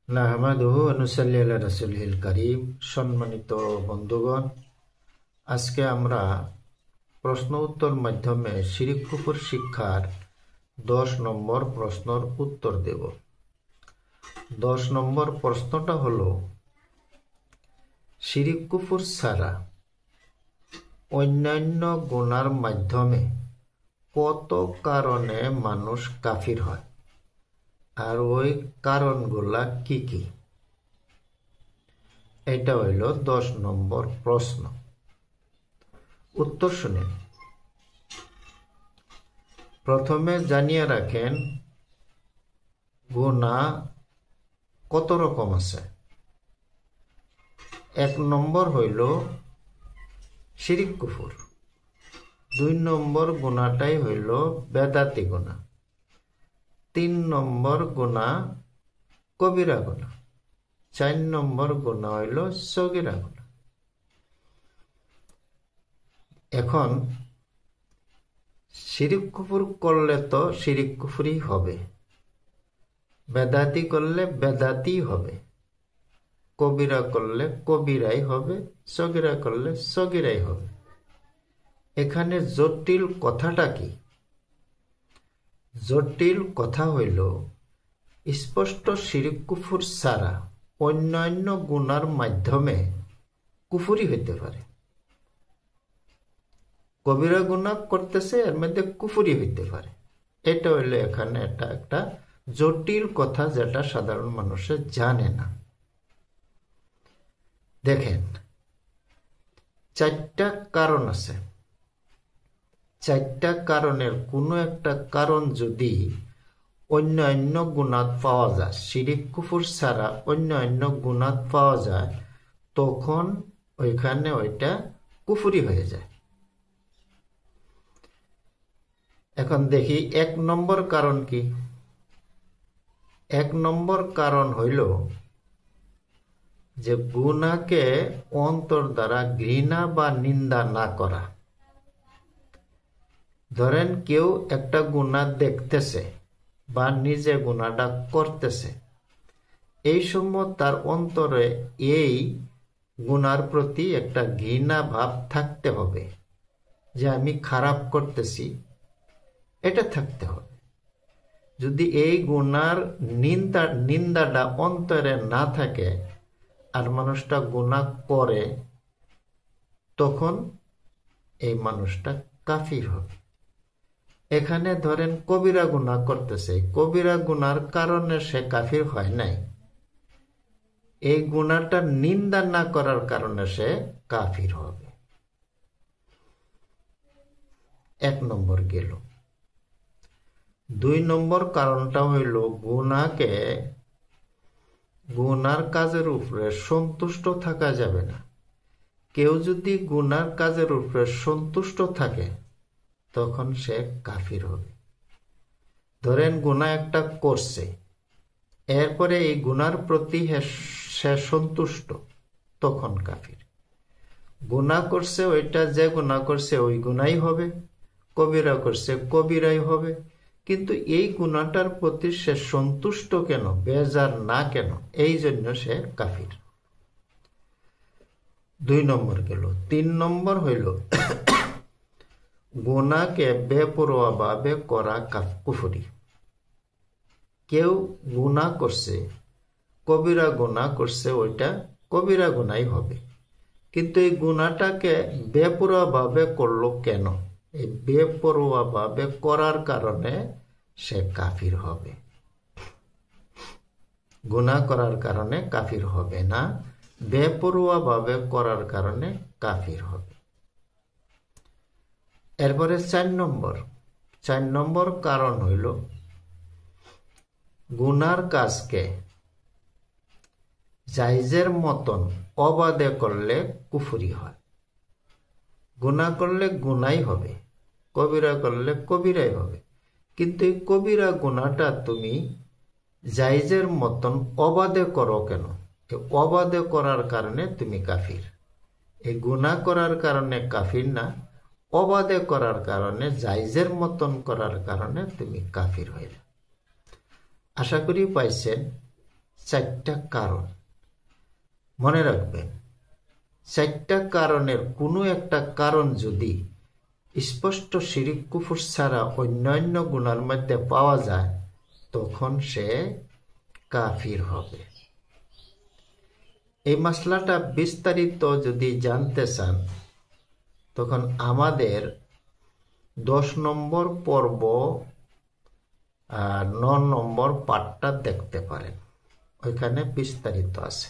নাহমাদুহু ওয়া নুসাল্লি আলা রাসূলিল কারীম। সম্মানিত বন্ধুগণ, আজকে আমরা প্রশ্ন উত্তর মাধ্যমে শিরক কুফর শিক্ষার 10 নম্বর প্রশ্নের উত্তর দেব। 10 নম্বর প্রশ্নটা হলো, শিরক কুফর ছাড়া অন্যান্য গুনার মাধ্যমে কত কারণে মানুষ কাফির হয়, আর ওই কারণগুলা কি কি? এটা হইল 10 নম্বর প্রশ্ন। উত্তর শুনেন। প্রথমে জানিয়ে রাখেন, গুনাহ কত রকম আছে। 1 নম্বর হইল শিরক কুফর। 2 নম্বর গুনাহটাই হইল বেদাতি গুনাহ। 3 নম্বর গুনাহ কবিরা গুনাহ। 4 নম্বর গুনাহ হইল সগীরা গুনাহ। এখন শিরক কুফর করলে তো শিরক কুফরই হবে, বেদাতি করলে বেদাতি হবে, কবিরা করলে কবিরাই হবে, সগীরা করলে সগীরাই হবে। এখানে জটিল কথাটা কি? জটিল কথা হইল, স্পষ্ট শিরক কুফর ছাড়া অন্যান্য গুনার মাধ্যমে কুফরি হইতে পারে। কবিরা গুনাহ করতেছে, এর মধ্যে কুফরি হইতে পারে। এটা হইলে এখানে এটা একটা জটিল কথা, যেটা সাধারণ মানুষে জানে না। দেখেন, 4টা কারণ আছে। 4টা কারণের কোনো একটা কারণ যদি অন্যান্য গুনাহ পাওয়া যায়, শিরক কুফর ছাড়া অন্যান্য গুনাহ পাওয়া যায়, তখন ওইখানে ওইটা কুফরি হয়ে যায়। এখন দেখি 1 নম্বর কারণ কি। 1 নম্বর কারণ হইল যে গুনাহকে অন্তর দ্বারা ঘৃণা বা নিন্দা না করা। ধরেন কেউ একটা গুনাহ দেখতেছে বা নিজে গুনাহটা করতেছে, এই সময় তার অন্তরে এই গুনার প্রতি একটা ঘৃণা ভাব থাকতে হবে, যে আমি খারাপ করতেছি, এটা থাকতে হবে। যদি এই গুনার নিন্দাটা অন্তরে না থাকে আর মানুষটা গুনাহ করে, তখন এই মানুষটা কাফির হবে। এখানে ধরেন কবিরা গুনাহ করতেছে, কবিরা গুনার কারণে সে কাফির হয় নাই, এই গুনাহটা নিন্দা না করার কারণে সে কাফির হবে। 1 নম্বর গেল। 2 নম্বর কারণটা হইল, গুনার কাজের উপরে সন্তুষ্ট থাকা যাবে না। কেউ যদি গুনার কাজের উপরে সন্তুষ্ট থাকে, তখন সে কাফির হবে। ধরেন গুনাহ একটা করছে, এরপরে এই গুনার প্রতি সে সন্তুষ্ট, তখন কাফির। গুনাহ করছে, ওইটা যে গুনাহ করছে ওই গুনাহই হবে, কবিরা করছে কবিরাই হবে, কিন্তু এই গুনাহটার প্রতি সে সন্তুষ্ট কেন, বেজার না কেন, এই জন্য সে কাফির। 2 নম্বর গেল। 3 নম্বর হইল, গুনাহকে বেপরোয়া ভাবে করা কুফরি। কেউ গুনাহ করছে, কবিরা গুনাহ করছে, ওইটা কবিরা গুনাহই হবে, কিন্তু এই গুনাহটাকে বেপরোয়া ভাবে করলো কেন? এই বেপরোয়া ভাবে করার কারণে সে কাফির হবে। গুনাহ করার কারণে কাফির হবে না, বেপরোয়া ভাবে করার কারণে কাফির হবে। এরপরে 4 নম্বর কারণ হইল, গুনার কাজকে জায়েজের মতন অবাধে করলে কুফরি হয়। গুনাহ করলে গুনাহই হবে, কবিরা করলে কবিরাই হবে, কিন্তু এই কবিরা গুনাহটা তুমি জায়েজের মতন অবাধে করো কেন? অবাধে করার কারণে তুমি কাফির। এই গুনাহ করার কারণে কাফির না, অবাধে করার কারণে, জায়েজের মতন করার কারণে তুমি কাফির হইলে। আশা করি পাইছেন। চারটা কারণ। মনে রাখবেন, চারটা কারণের কোনো একটা কারণ যদি স্পষ্ট শিরিক কুফর ছাড়া অন্যান্য গুনার মধ্যে পাওয়া যায়, তখন সে কাফির হবে। এই মাসলাটা বিস্তারিত যদি জানতে চান, তখন আমাদের 10 নম্বর পর্ব 9 নম্বর পাঠটা দেখতে পারেন, ওইখানে বিস্তারিত আছে।